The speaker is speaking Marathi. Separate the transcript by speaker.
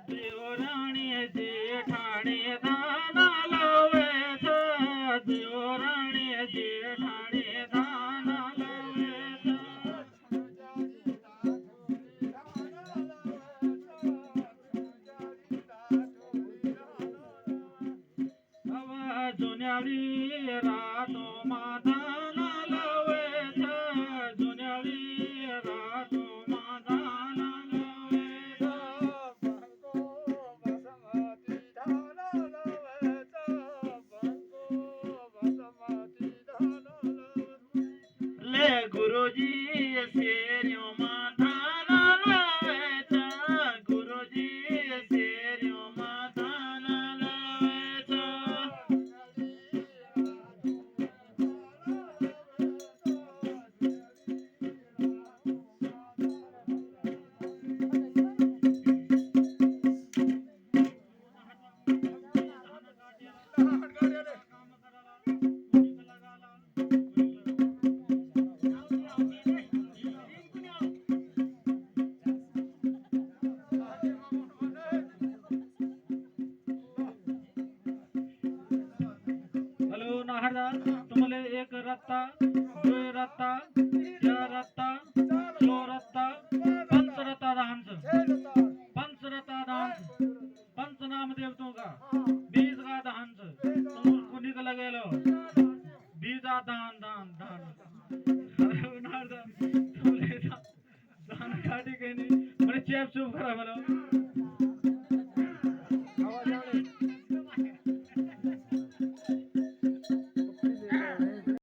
Speaker 1: देवराणी जेठाणे दाना लावायचा देवराणी जेठाणे दाना लावायचा जुन्याळी रातो मादाना लावायचा जुन्याळी रातो मादाना लावायचा ले गुरुजी सेरियो मादाना लावायचा गुरुजी सेरियो मादाना लावायचा हॅलो नाहरदा तुम्हाला एक रत्ता दोन रत्ता चार रत्ता दो रत्ता पंच रत्ता पंच रत्ता दहांच पंच नाम देवतो का 20 का दहांच तुम कुणी का गेलो 20 दान दान दान नाहरदा तुम्हाला दान काढी काही नाही म्हणजे चेप चूप करा मला